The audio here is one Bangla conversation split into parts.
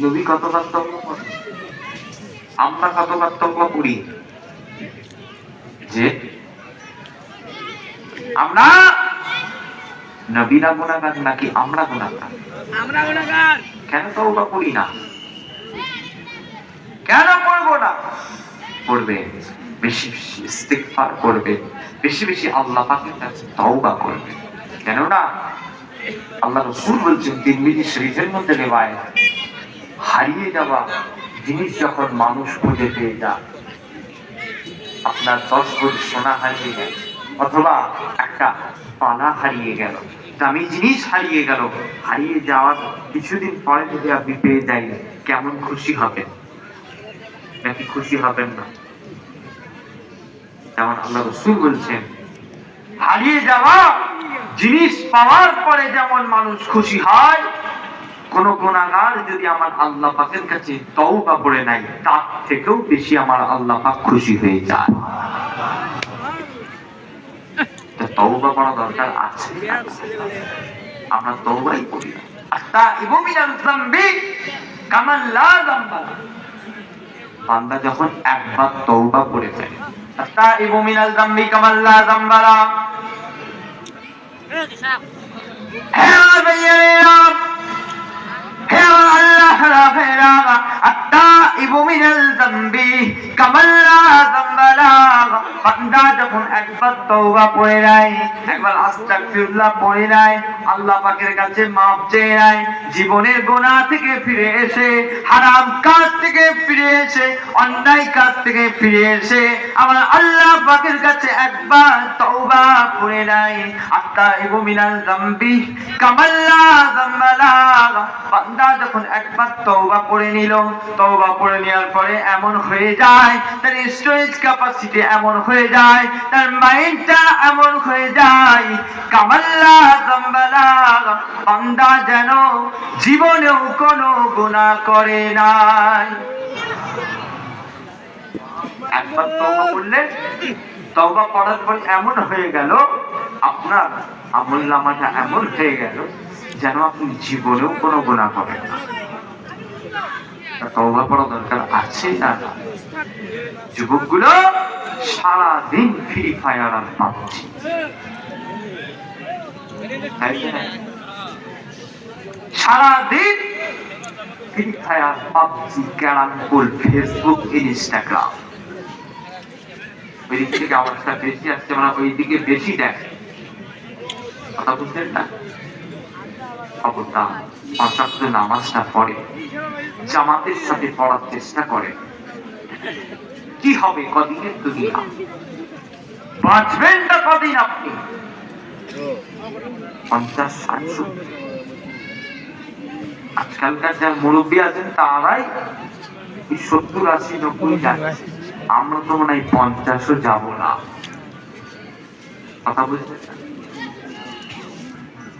নবী কতবার তওবা করেন, আমরা কতবার তওবা করি? যে আমরা নবীরা গুনাহগার নাকি আমরা গুনাহগার? আমরা গুনাহগার। কেন তওবা করি না? কেন করব না? করবে বেশি বেশি ইস্তিগফার করবে, বেশি বেশি আল্লাহ পাকের কাছে তওবা করবে। কেননা আল্লাহ রাসূল বলেছেন তিরমিজি শরীফের মধ্যে রিওয়ায়াত, হারিয়ে যাওয়া জিনিস যখন মানুষ খুঁজে পেয়ে যায়, আপনার 10 ভরি সোনা হারিয়ে গেছে অথবা একটা পালা হারিয়ে গেল, দামি জিনিস হারিয়ে গেল, হারিয়ে যাওয়ার কিছুদিন পরে যদি আপনি পেয়ে যাই, কেমন খুশি হবেন? নাকি খুশি হবেন না? যেমন আল্লাহ রাসূল বলছেন, হারিয়ে যাওয়া জিনিস পাওয়ার পরে যেমন মানুষ খুশি হয়, কোন গুনাহগার যদি আমার আল্লাহ পাকের কাছে তওবা করে নাই, তার থেকেও বেশি আমার আল্লাহ পাক খুশি হয়ে যায়। তওবা করা দরকার আছে, আমরা তওবাই করি না। আস্তাগফিরু মিনাল যামবি কামান লা যামবা। বান্দা যখন একবার তওবা করে ফেলে, আস্তাগফিরু মিনাল যামবি কামান লা যামবা, হে ভাইয়েরা, হে আল্লাহ রাফেরা, আস্তাগফিরু মিনাল যামবি কামান লা যামবা, বান্দা যখন একবার তওবা পড়ে নেয়, একবার আস্তাগফিরুল্লাহ পড়ে নেয়, আল্লাহ পাকের কাছে মাফ চেয়ে নেয়, জীবনের গুনাহ থেকে ফিরে এসে, হারাম কাজ থেকে ফিরে এসে, অন্যায় কাজ থেকে ফিরে এসে আমার আল্লাহ পাকের কাছে একবার তওবা পড়ে নেয়, আস্তাগফিরু মিনাল যামবি কামান লা যামবা, বান্দা যখন একবার তওবা পড়ে নিল, তওবা পড়ে নেওয়ার পরে এমন হয়ে যায়, তার স্টোরেজ ক্যাপাসিটি এমন হয়ে যায়, তার মাইন্ডটা এমন হয়ে যায়, কামান লা যামবা, বান্দা যেন জীবনেও কোনো গুনাহ করে নাই। একবার তওবা করলে, তওবা পড়ার পর এমন হয়ে গেল, আপনার আমলনামাটা এমন হয়ে গেল যেন আপনি জীবনেও কোনো গুনাহ করেন না। তওবা পড়া দরকার আছে না? যুবকগুলো সারাদিন ফ্রি ফায়ার আর পাবজি, সারাদিন free fire, PUBG, carrom board, Facebook, Instagram. ওই দিক থেকে আওয়াজটা বেশি আসছে, মানে ওই দিকে বেশি দেখে, কথা বুঝলেন না? খবরদার, পাঁচ ওয়াক্ত নামাজটা পড়ে, জামাতের সাথে পড়ার চেষ্টা করে। কি হবে কদিনের দুনিয়া, বাঁচবেন না কদিন আপনি? 50-60। আজকালকার যারা মুরব্বী আছেন তারাই 70-80-90 যাচ্ছে, আমরা তো মনে হয় 50ও যাব না। কথা বুঝতে চান?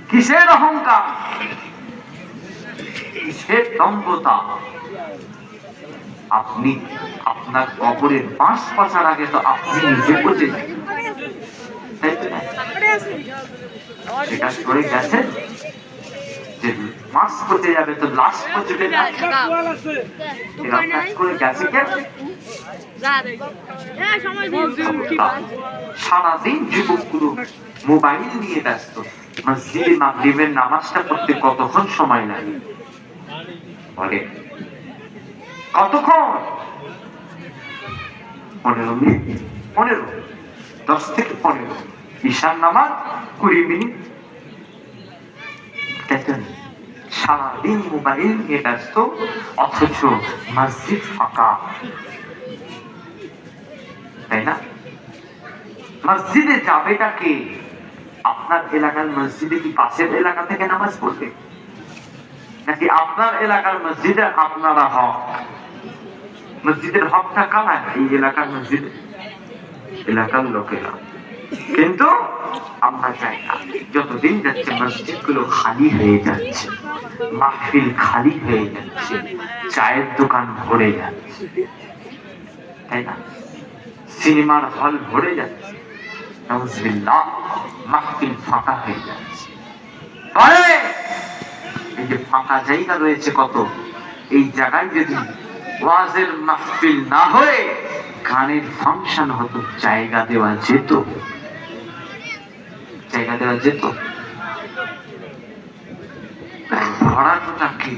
কিসের অহংকার, কিসের দম্ভতা? আপনি আপনার কবরের বাঁশ পাচার আগে তো আপনি নিজে বুঝে যান, সেটা করে গেছে যে মাছ পচে যাবে তো লাশ পচবে না, করে গেছে কে? সারাদিন যুবকগুলো মোবাইল নিয়ে ব্যস্ত। মসজিদে মাগরিবের নামাজটা পড়তে কতক্ষণ সময় লাগে বলে? কতক্ষণ? 15 মিনিট, 10 থেকে 15। ঈশার নামাজ 20 মিনিট। সারাদিন মোবাইল নিয়ে ব্যস্ত, অথচ মসজিদ ফাঁকা, তাই না? মসজিদে যাবেটা কে? আপনার এলাকার মসজিদে কি পাশের এলাকা থেকে নামাজ পড়বে, নাকি আপনার এলাকার মসজিদে আপনারা হক? মসজিদের হকটা কারা? এই এলাকার মসজিদে এলাকার লোকেরা। কিন্তু আমরা চাই না, যতদিন যাচ্ছে মসজিদ গুলো খালি হয়ে যাচ্ছে, মাহফিল খালি হয়ে যাচ্ছে, চায়ের দোকান ভরে যাচ্ছে, তাই না? সিনেমার হল ভরে যাচ্ছে, নাউজুবিল্লাহ, মাহফিল ফাঁকা হয়ে যাচ্ছে। এই যে ফাঁকা জায়গা রয়েছে কত, এই জায়গায় যদি ওয়াজের মাহফিল না হয়ে গানের ফাংশন হতো, জায়গা দেওয়া যেত, জায়গা দেওয়া যেত। ভাড়ার কথা কি?